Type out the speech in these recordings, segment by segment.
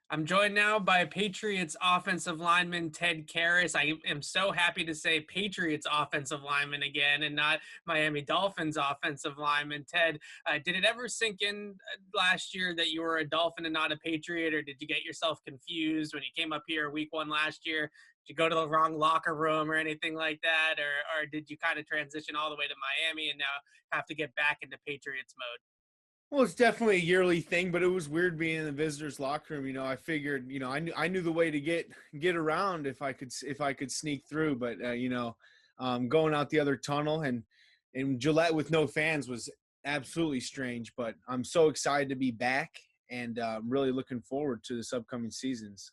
I'm joined now by Patriots offensive lineman Ted Karras. I am so happy to say Patriots offensive lineman again and not Miami Dolphins offensive lineman. Ted, did it ever sink in last year that you were a Dolphin and not a Patriot, or did you get yourself confused when you came up here week one last year? Did you go to the wrong locker room or anything like that? Or did you kind of transition all the way to Miami and now have to get back into Patriots mode? Well, it's definitely a yearly thing, but it was weird being in the visitors' locker room. I figured, I knew the way to get around if I could sneak through. But going out the other tunnel and Gillette with no fans was absolutely strange. But I'm so excited to be back, and really looking forward to this upcoming seasons.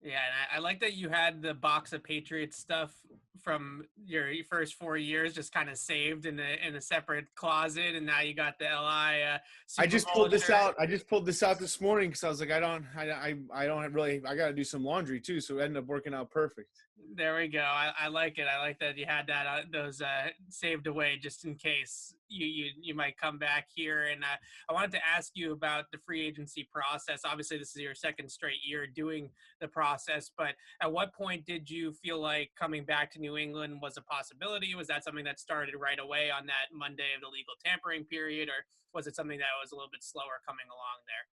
Yeah, and I like that you had the box of Patriots stuff from your first 4 years just kind of saved in a separate closet, and now you got the LI I Super just Bowl pulled this shirt. out. I just pulled this out this morning because I was like, I don't really. I got to do some laundry too, so it ended up working out perfect. There we go. I like it. I like that you had that those saved away just in case you might come back here. And I wanted to ask you about the free agency process. Obviously, this is your second straight year doing the process, but at what point did you feel like coming back to New England was a possibility? Was that something that started right away on that Monday of the legal tampering period, or was it something that was a little bit slower coming along there?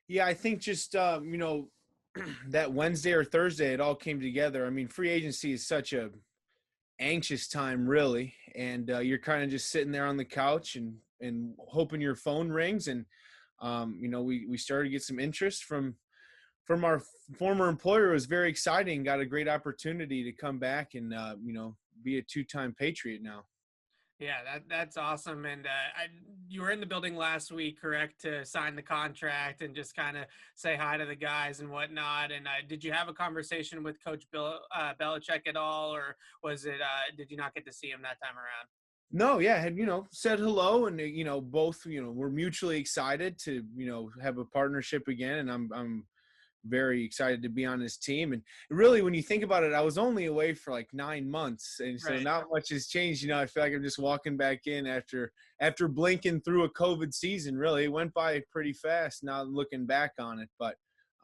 Yeah, I think just that Wednesday or Thursday, it all came together. I mean, free agency is such a anxious time, really, and you're kind of just sitting there on the couch and hoping your phone rings. And we started to get some interest from our former employer. It was very exciting. Got a great opportunity to come back and be a two-time Patriot now. Yeah, that's awesome. And you were in the building last week, correct, to sign the contract and just kind of say hi to the guys and whatnot. And did you have a conversation with Coach Belichick at all, or was it? Did you not get to see him that time around? No, yeah, had said hello, and both we're mutually excited to have a partnership again, and I'm very excited to be on his team. And really, when you think about it, I was only away for like 9 months, and so Right. not much has changed. I feel like I'm just walking back in after blinking through a COVID season. Really, it went by pretty fast. Now looking back on it, but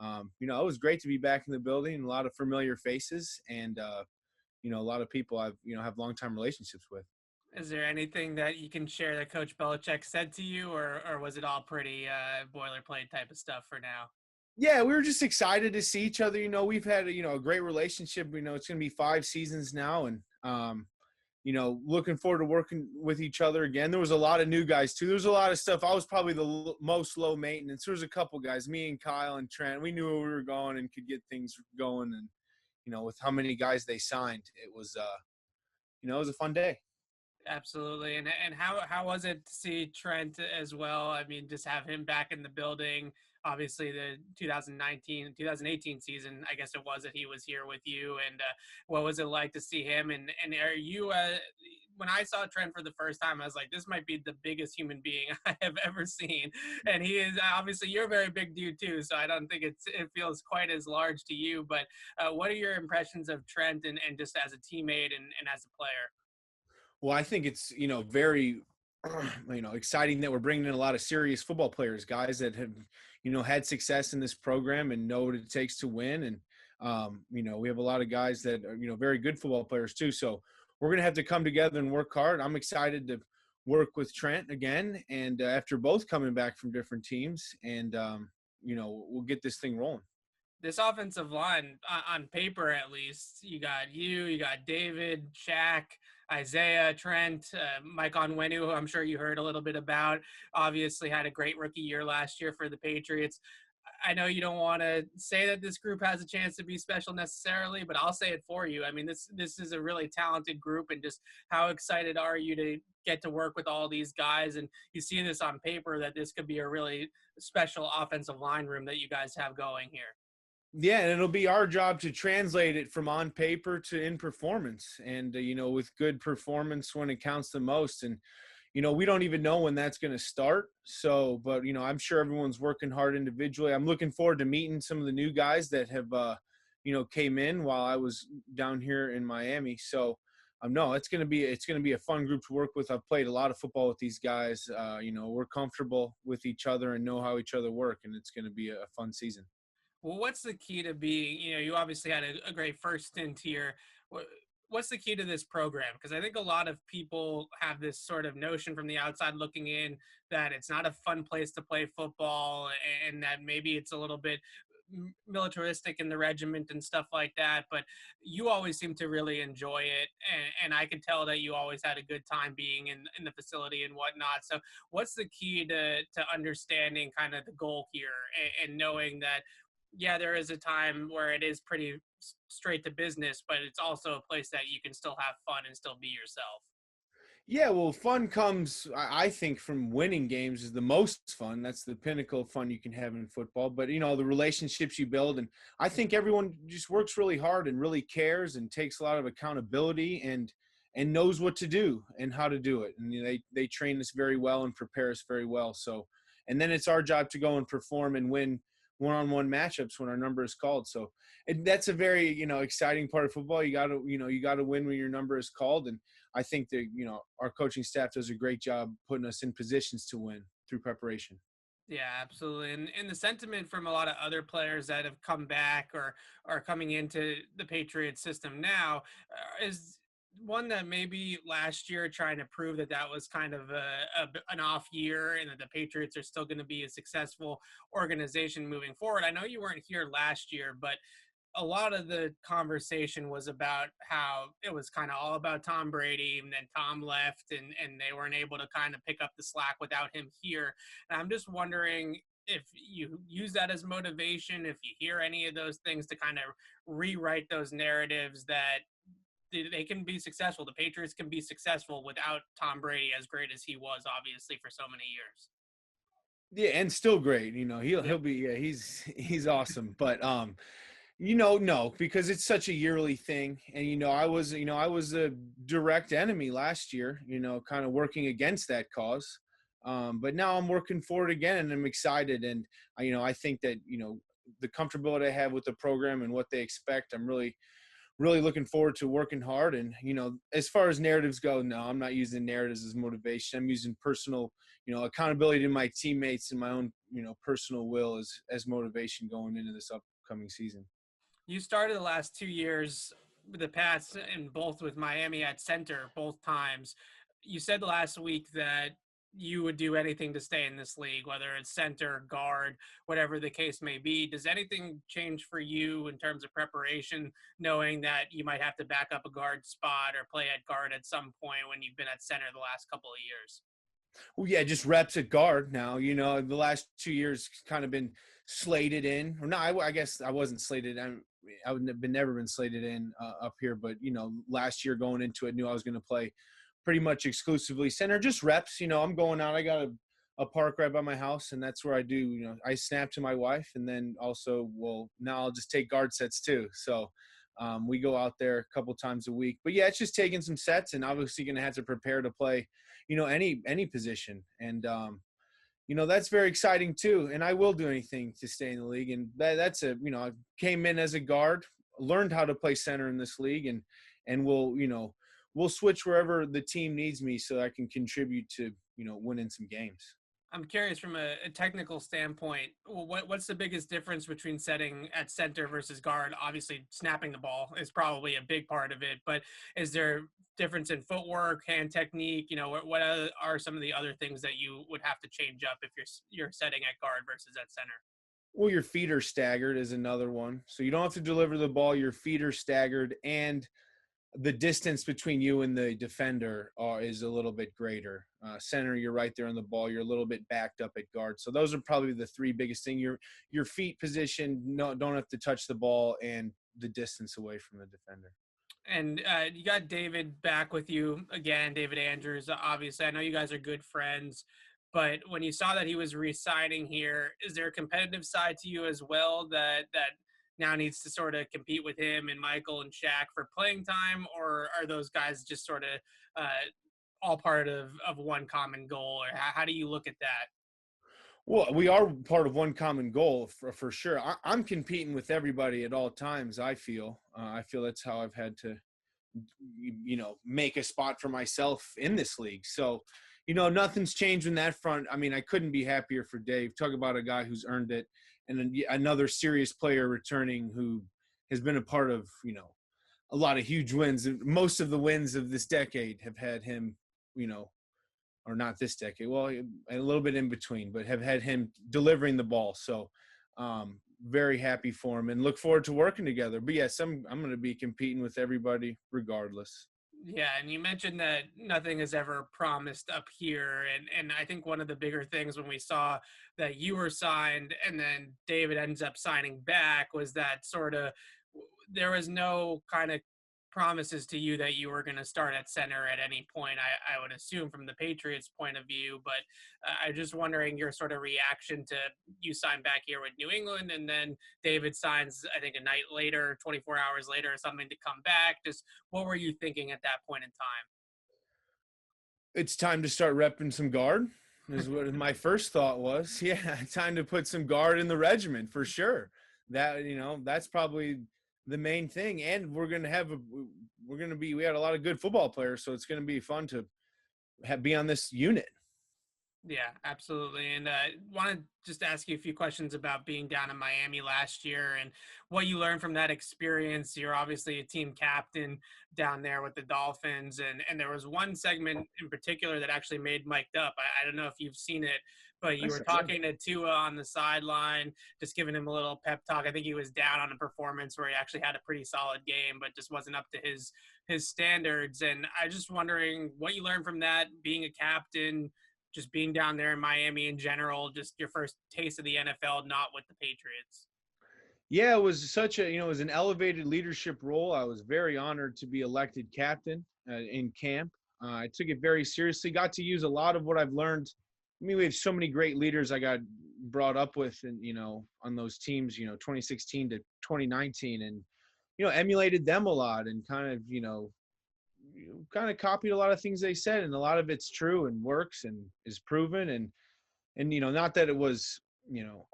it was great to be back in the building. A lot of familiar faces, and a lot of people I've have longtime relationships with. Is there anything that you can share that Coach Belichick said to you, or was it all pretty boilerplate type of stuff for now? Yeah, we were just excited to see each other. We've had a great relationship. It's going to be 5 seasons now, and looking forward to working with each other again. There was a lot of new guys too. There was a lot of stuff. I was probably the most low maintenance. There was a couple guys, me and Kyle and Trent. We knew where we were going and could get things going. And with how many guys they signed, it was a fun day. Absolutely. And how was it to see Trent as well? I mean, just have him back in the building. Obviously, the 2018 season, I guess it was that he was here with you. And what was it like to see him? And are you, when I saw Trent for the first time, I was like, this might be the biggest human being I have ever seen. And he is obviously, you're a very big dude too. So I don't think it feels quite as large to you. But what are your impressions of Trent and just as a teammate and as a player? Well, I think it's very exciting that we're bringing in a lot of serious football players, guys that have had success in this program and know what it takes to win. And we have a lot of guys that are very good football players too. So we're gonna have to come together and work hard. I'm excited to work with Trent again, and after both coming back from different teams, and we'll get this thing rolling. This offensive line, on paper at least, you got David, Shaq, Isaiah, Trent, Mike Onwenu, who I'm sure you heard a little bit about. Obviously, had a great rookie year last year for the Patriots. I know you don't want to say that this group has a chance to be special necessarily, but I'll say it for you. I mean, this is a really talented group, and just how excited are you to get to work with all these guys? And you see this on paper that this could be a really special offensive line room that you guys have going here. Yeah, and it'll be our job to translate it from on paper to in performance, and with good performance when it counts the most. And we don't even know when that's going to start. So, but I'm sure everyone's working hard individually. I'm looking forward to meeting some of the new guys that have came in while I was down here in Miami. So, no, it's gonna be a fun group to work with. I've played a lot of football with these guys. We're comfortable with each other and know how each other work, and it's gonna be a fun season. Well, what's the key to being, you obviously had a great first stint here. Wha- What's the key to this program? Because I think a lot of people have this sort of notion from the outside looking in that it's not a fun place to play football, and that maybe it's a little bit militaristic in the regiment and stuff like that. But you always seem to really enjoy it. And I could tell that you always had a good time being in the facility and whatnot. So what's the key to understanding kind of the goal here, and knowing that yeah, there is a time where it is pretty straight to business, but it's also a place that you can still have fun and still be yourself. Yeah, well, fun comes, I think, from winning games is the most fun. That's the pinnacle of fun you can have in football. But, the relationships you build. And I think everyone just works really hard and really cares and takes a lot of accountability and knows what to do and how to do it. And they train us very well and prepare us very well. So, and then it's our job to go and perform and win one-on-one matchups when our number is called. So that's a very, exciting part of football. You got to win when your number is called. And I think that, our coaching staff does a great job putting us in positions to win through preparation. Yeah, absolutely. And the sentiment from a lot of other players that have come back or are coming into the Patriots system now is one that maybe last year trying to prove that that was kind of an off year and that the Patriots are still going to be a successful organization moving forward. I know you weren't here last year, but a lot of the conversation was about how it was kind of all about Tom Brady, and then Tom left and they weren't able to kind of pick up the slack without him here. And I'm just wondering if you use that as motivation, if you hear any of those things to kind of rewrite those narratives that they can be successful. The Patriots can be successful without Tom Brady, as great as he was, obviously, for so many years. Yeah, and still great. Yeah. He'll be, yeah, he's awesome. But no, because it's such a yearly thing. And I was a direct enemy last year, kind of working against that cause. But now I'm working for it again and I'm excited. And I think that, the comfortability I have with the program and what they expect, I'm really really looking forward to working hard. And, as far as narratives go, no, I'm not using narratives as motivation. I'm using personal, accountability to my teammates and my own, personal will as motivation going into this upcoming season. You started the last 2 years with the Pats and both with Miami at center both times. You said last week that you would do anything to stay in this league, whether it's center, guard, whatever the case may be. Does anything change for you in terms of preparation, knowing that you might have to back up a guard spot or play at guard at some point when you've been at center the last couple of years? Well, yeah, just reps at guard now. The last 2 years kind of been slated in, or no, I guess I wasn't slated. I would never been slated in up here, but last year going into it, knew I was going to play pretty much exclusively center. Just reps. I'm going out. I got a park right by my house, and that's where I do. I snap to my wife, and then also, well, now I'll just take guard sets too. So. We go out there a couple times a week, but yeah, it's just taking some sets and obviously going to have to prepare to play, any position. And, that's very exciting too. And I will do anything to stay in the league. And I came in as a guard, learned how to play center in this league, and we'll switch wherever the team needs me so I can contribute to, winning some games. I'm curious from a technical standpoint, what's the biggest difference between setting at center versus guard? Obviously, snapping the ball is probably a big part of it, but is there difference in footwork, hand technique? What are some of the other things that you would have to change up if you're setting at guard versus at center? Well, your feet are staggered is another one. So you don't have to deliver the ball. Your feet are staggered, and the distance between you and the defender is a little bit greater. Center, you're right there on the ball. You're a little bit backed up at guard. So those are probably the three biggest things. Your feet position, don't have to touch the ball, and the distance away from the defender. And you got David back with you again, David Andrews. Obviously, I know you guys are good friends, but when you saw that he was re-signing here, is there a competitive side to you as well that now needs to sort of compete with him and Michael and Shaq for playing time, or are those guys just sort of all part of one common goal, or how do you look at that? Well, we are part of one common goal for sure. I'm competing with everybody at all times. I feel that's how I've had to, make a spot for myself in this league. So, nothing's changed in that front. I mean, I couldn't be happier for Dave. Talk about a guy who's earned it another serious player returning who has been a part of, a lot of huge wins. Most of the wins of this decade have had him, or not this decade, well, a little bit in between, but have had him delivering the ball. So very happy for him and look forward to working together. But yes, I'm going to be competing with everybody regardless. Yeah, and you mentioned that nothing is ever promised up here, and I think one of the bigger things when we saw that you were signed and then David ends up signing back was that sort of there was no kind of promises to you that you were going to start at center at any point. I would assume from the Patriots' point of view, but I'm just wondering your sort of reaction to you sign back here with New England, and then David signs, I think, a night later, 24 hours later, or something to come back. Just what were you thinking at that point in time? It's time to start repping some guard is what my first thought was. Yeah, time to put some guard in the regiment for sure. That, that's probably the main thing. And we had a lot of good football players, so it's going to be fun to be on this unit. Yeah, absolutely. And want to just ask you a few questions about being down in Miami last year and what you learned from that experience. You're obviously a team captain down there with the Dolphins. And there was one segment in particular that actually made mic'd up. I don't know if you've seen it, but you were talking to Tua on the sideline, just giving him a little pep talk. I think he was down on a performance where he actually had a pretty solid game, but just wasn't up to his standards. And I just wondering what you learned from that, being a captain, just being down there in Miami in general, just your first taste of the NFL, not with the Patriots. Yeah, it was it was an elevated leadership role. I was very honored to be elected captain in camp. I took it very seriously, got to use a lot of what I've learned. I mean, we have so many great leaders I got brought up with and, on those teams, 2016 to 2019 and, emulated them a lot and kind of copied a lot of things they said, and a lot of it's true and works and is proven. And not that it was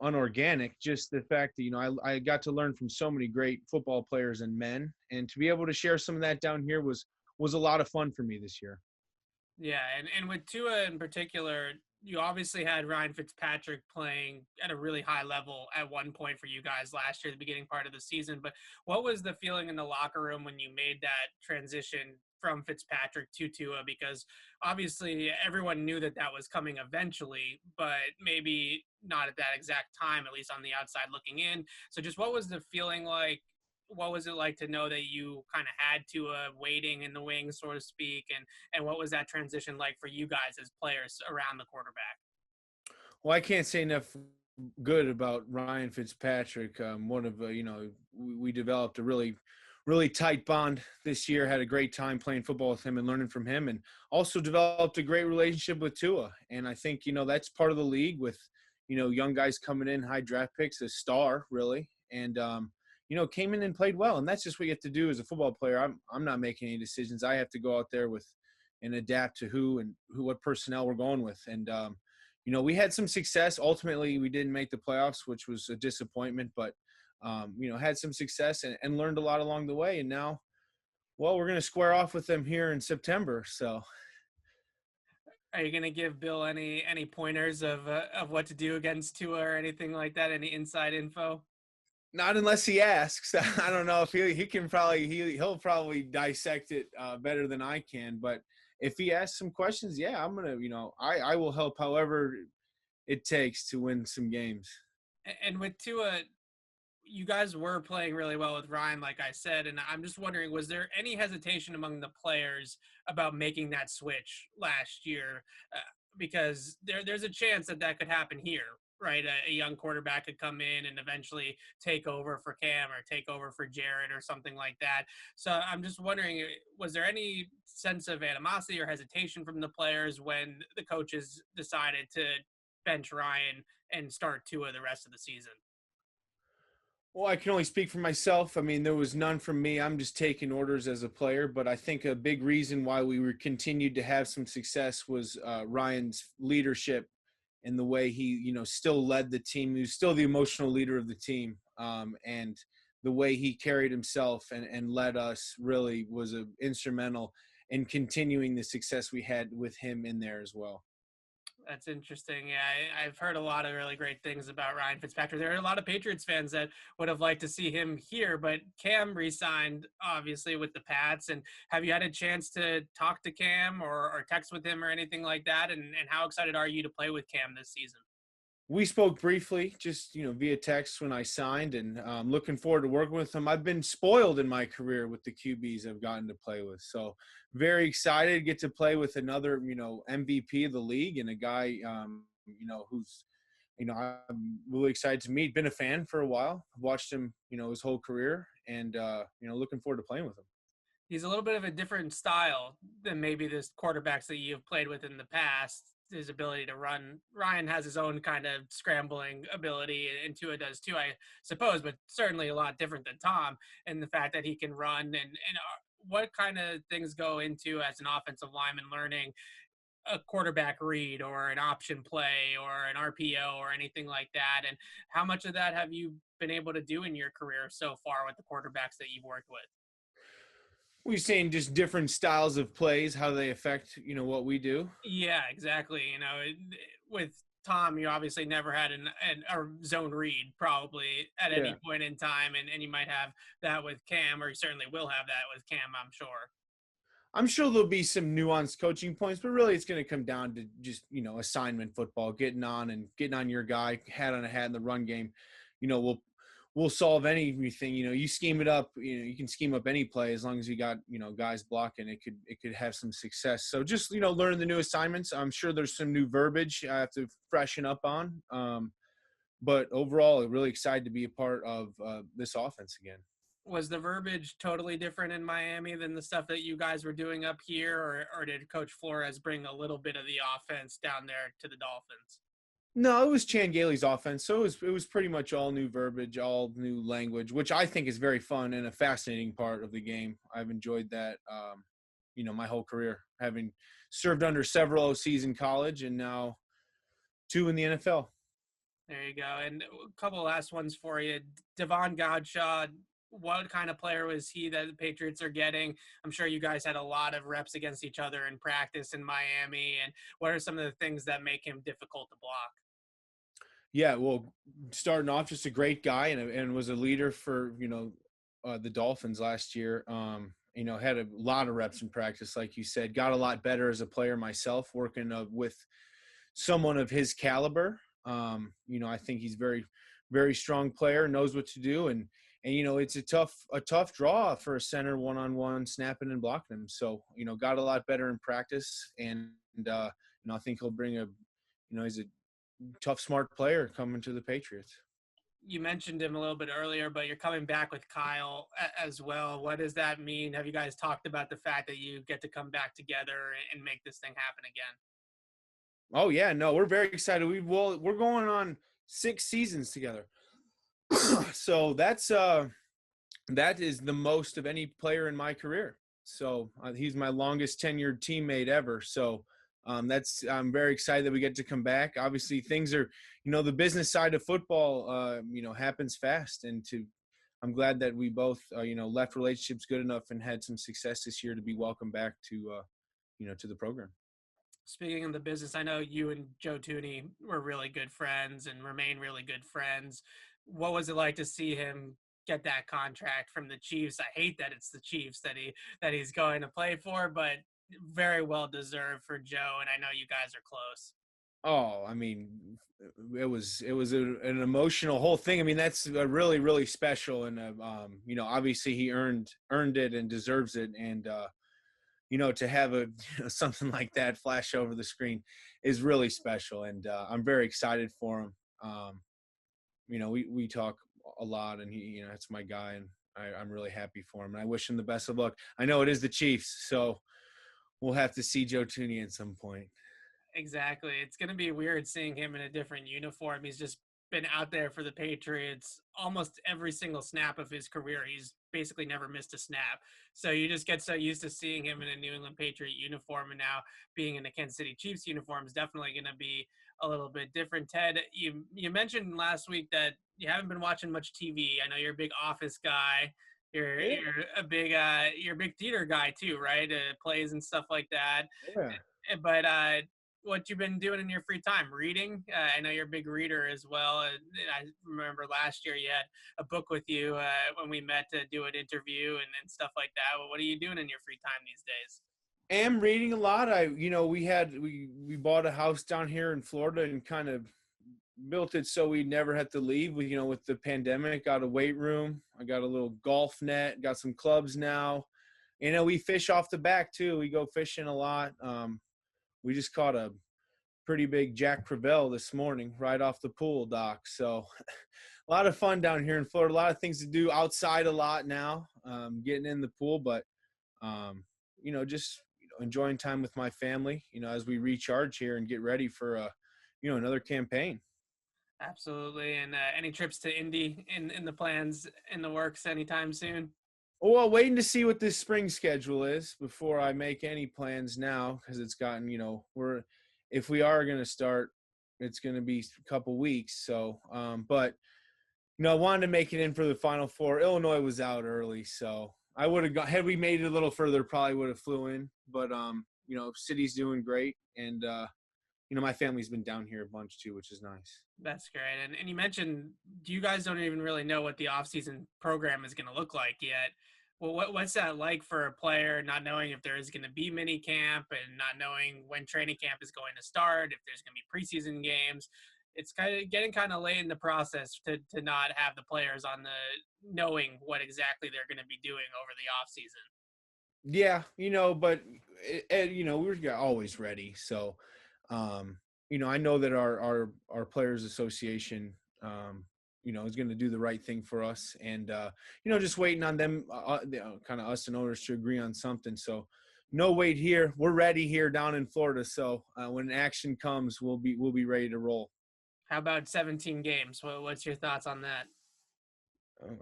unorganic, just the fact that I got to learn from so many great football players and men, and to be able to share some of that down here was a lot of fun for me this year. Yeah, and with Tua in particular, you obviously had Ryan Fitzpatrick playing at a really high level at one point for you guys last year, the beginning part of the season. But what was the feeling in the locker room when you made that transition from Fitzpatrick to Tua? Because obviously everyone knew that that was coming eventually, but maybe not at that exact time, at least on the outside looking in. So just what was the feeling like? What was it like to know that you kind of had Tua waiting in the wings, so to speak, and what was that transition like for you guys as players around the quarterback? Well, I can't say enough good about Ryan Fitzpatrick. One of we developed a really tight bond this year. Had a great time playing football with him and learning from him, and also developed a great relationship with Tua. And I think that's part of the league with young guys coming in, high draft picks, a star really, and came in and played well. And that's just what you have to do as a football player. I'm not making any decisions. I have to go out there with and adapt to what personnel we're going with. And, we had some success. Ultimately, we didn't make the playoffs, which was a disappointment, but, had some success and learned a lot along the way. And now, well, we're going to square off with them here in September. So. Are you going to give Bill any pointers of what to do against Tua or anything like that? Any inside info? Not unless he asks. I don't know if he can he'll probably dissect it better than I can. But if he asks some questions, yeah, I'm gonna I will help however it takes to win some games. And with Tua, you guys were playing really well with Ryan, like I said, and I'm just wondering, was there any hesitation among the players about making that switch last year? Because there's a chance that could happen here. Right, a young quarterback could come in and eventually take over for Cam or take over for Jared or something like that. So I'm just wondering, was there any sense of animosity or hesitation from the players when the coaches decided to bench Ryan and start Tua the rest of the season? Well, I can only speak for myself. I mean, there was none from me. I'm just taking orders as a player. But I think a big reason why we were continued to have some success was Ryan's leadership and the way he, still led the team. He was still the emotional leader of the team. And the way he carried himself and led us really was instrumental in continuing the success we had with him in there as well. That's interesting. Yeah, I've heard a lot of really great things about Ryan Fitzpatrick. There are a lot of Patriots fans that would have liked to see him here, but Cam re-signed obviously with the Pats. And have you had a chance to talk to Cam or text with him or anything like that? And how excited are you to play with Cam this season? We spoke briefly, just via text when I signed, and looking forward to working with him. I've been spoiled in my career with the QBs I've gotten to play with, so very excited to get to play with another MVP of the league and a guy who's I'm really excited to meet. Been a fan for a while. I've watched him his whole career, and looking forward to playing with him. He's a little bit of a different style than maybe the quarterbacks that you've played with in the past. His ability to run. Ryan has his own kind of scrambling ability, and Tua does too, I suppose, but certainly a lot different than Tom. And the fact that he can run and what kind of things go into as an offensive lineman learning a quarterback read or an option play or an RPO or anything like that. And how much of that have you been able to do in your career so far with the quarterbacks that you've worked with? We're saying just different styles of plays, how they affect what we do. Yeah, exactly. With Tom, you obviously never had a zone read probably at any Yeah. point in time, and you might have that with Cam, or you certainly will have that with Cam, I'm sure. I'm sure there'll be some nuanced coaching points, but really it's going to come down to just, assignment football, getting on your guy, hat on a hat in the run game. We'll solve anything. You scheme it up, you can scheme up any play as long as you got, guys blocking, it could have some success. So just, learn the new assignments. I'm sure there's some new verbiage I have to freshen up on. But overall, really excited to be a part of this offense again. Was the verbiage totally different in Miami than the stuff that you guys were doing up here, or did Coach Flores bring a little bit of the offense down there to the Dolphins? No, it was Chan Gailey's offense, so it was pretty much all new verbiage, all new language, which I think is very fun and a fascinating part of the game. I've enjoyed that, my whole career, having served under several OCs in college and now 2 in the NFL. There you go. And a couple last ones for you. Devon Godshaw, what kind of player was he that the Patriots are getting? I'm sure you guys had a lot of reps against each other in practice in Miami. And what are some of the things that make him difficult to block? Yeah, well, starting off, just a great guy and was a leader for the Dolphins last year. Had a lot of reps in practice, like you said. Got a lot better as a player myself, working with someone of his caliber. I think he's very, very strong player, knows what to do, and it's a tough draw for a center one-on-one snapping and blocking him. So got a lot better in practice, and I think he'll bring he's a tough, smart player coming to the Patriots. You mentioned him a little bit earlier, but you're coming back with Kyle as well. What does that mean? Have you guys talked about the fact that you get to come back together and make this thing happen again? Oh yeah, no, we're very excited. We're going on 6 seasons together. So that is the most of any player in my career. So he's my longest tenured teammate ever. So I'm very excited that we get to come back. Obviously, things are, the business side of football, happens fast, and I'm glad that we both, left relationships good enough and had some success this year to be welcomed back to, to the program. Speaking of the business, I know you and Joe Tooney were really good friends and remain really good friends. What was it like to see him get that contract from the Chiefs? I hate that it's the Chiefs that he's going to play for, but very well deserved for Joe. And I know you guys are close. Oh, I mean, it was an emotional whole thing. I mean, that's really, really special, and obviously he earned it and deserves it, and to have something like that flash over the screen is really special, and I'm very excited for him. We talk a lot, and he, it's my guy, and I'm really happy for him, and I wish him the best of luck. I know it is the Chiefs, so we'll have to see Joe Tooney at some point. Exactly. It's going to be weird seeing him in a different uniform. He's just been out there for the Patriots almost every single snap of his career. He's basically never missed a snap. So you just get so used to seeing him in a New England Patriot uniform, and now being in the Kansas City Chiefs uniform is definitely going to be a little bit different. Ted, you mentioned last week that you haven't been watching much TV. I know you're a big Office guy. You're a big theater guy too, right? Plays and stuff like that. Yeah. But what you've been doing in your free time. Reading. I know you're a big reader as well. I remember last year you had a book with you when we met to do an interview and stuff like that. What are you doing in your free time these days? Am reading a lot. We bought a house down here in Florida and kind of built it so we never had to leave. With the pandemic, got a weight room. I got a little golf net, got some clubs now. We fish off the back too. We go fishing a lot. We just caught a pretty big Jack Crevalle this morning right off the pool dock. So a lot of fun down here in Florida. A lot of things to do outside a lot now, getting in the pool, but just enjoying time with my family, as we recharge here and get ready for another campaign. Absolutely. And any trips to Indy in the plans in the works anytime soon? Well, waiting to see what this spring schedule is before I make any plans now, because it's gotten, if we are going to start, it's going to be a couple weeks. So, but I wanted to make it in for the Final Four. Illinois was out early, so I would have gone. Had we made it a little further, probably would have flew in. But city's doing great, and my family's been down here a bunch too, which is nice. That's great. And you mentioned you guys don't even really know what the offseason program is going to look like yet. Well, what's that like for a player, not knowing if there is going to be mini camp and not knowing when training camp is going to start, if there's going to be preseason games? It's kind of getting kind of late in the process to not have the players on the knowing what exactly they're going to be doing over the offseason. Yeah, but we're always ready. So, I know that our players association, is going to do the right thing for us, and just waiting on them, kind of us and owners to agree on something. So, no wait here. We're ready here down in Florida. So when action comes, we'll be ready to roll. How about 17 games? What's your thoughts on that?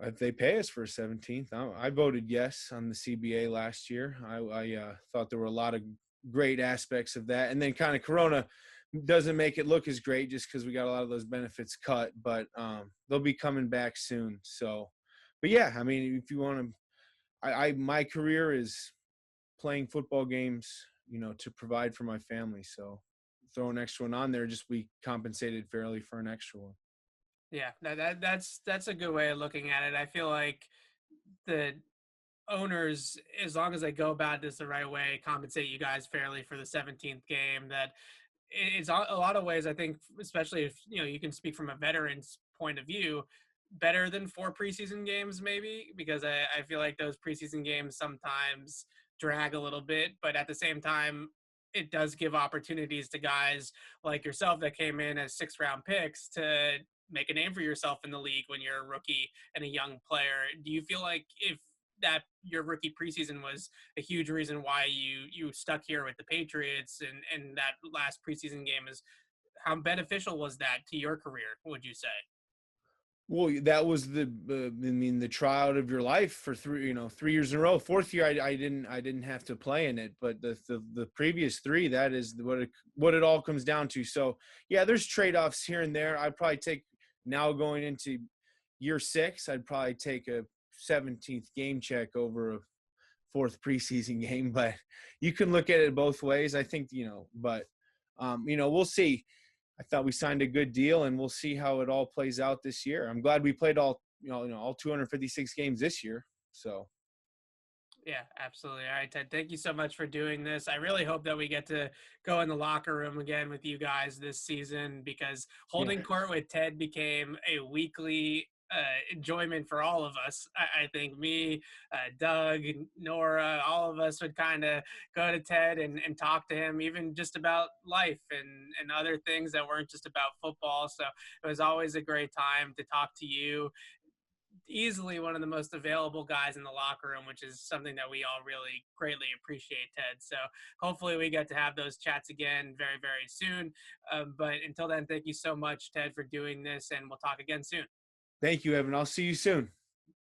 If they pay us for a 17th, I voted yes on the CBA last year. I thought there were a lot of great aspects of that, and then kind of Corona doesn't make it look as great just because we got a lot of those benefits cut, but they'll be coming back soon. So, but yeah, I mean, if you want to, my career is playing football games, to provide for my family. So throw an extra one on there, just be compensated fairly for an extra one. Yeah, that's a good way of looking at it. I feel like the owners, as long as they go about this the right way, compensate you guys fairly for the 17th game. That it's a lot of ways. I think, especially if you can speak from a veteran's point of view, better than 4 preseason games maybe, because I feel like those preseason games sometimes drag a little bit, but at the same time, it does give opportunities to guys like yourself that came in as 6th-round picks to make a name for yourself in the league when you're a rookie and a young player. Do you feel like if that your rookie preseason was a huge reason why you stuck here with the Patriots and that last preseason game, is how beneficial was that to your career, would you say? Well, that was the tryout of your life for 3 years in a row. 4th year, I didn't have to play in it, but the previous 3, that is what it all comes down to. So yeah, there's trade-offs here and there. I'd probably take, now going into year 6, I'd probably take a 17th game check over a 4th preseason game, but you can look at it both ways. I think, but we'll see. I thought we signed a good deal, and we'll see how it all plays out this year. I'm glad we played all 256 games this year. So. Yeah, absolutely. All right, Ted, thank you so much for doing this. I really hope that we get to go in the locker room again with you guys this season, because holding court with Ted became a weekly enjoyment for all of us. I think me, Doug, Nora, all of us would kind of go to Ted and talk to him, even just about life and other things that weren't just about football. So it was always a great time to talk to you. Easily one of the most available guys in the locker room, which is something that we all really greatly appreciate, Ted. So hopefully we get to have those chats again very, very soon. But until then, thank you so much, Ted, for doing this, and we'll talk again soon. Thank you, Evan. I'll see you soon.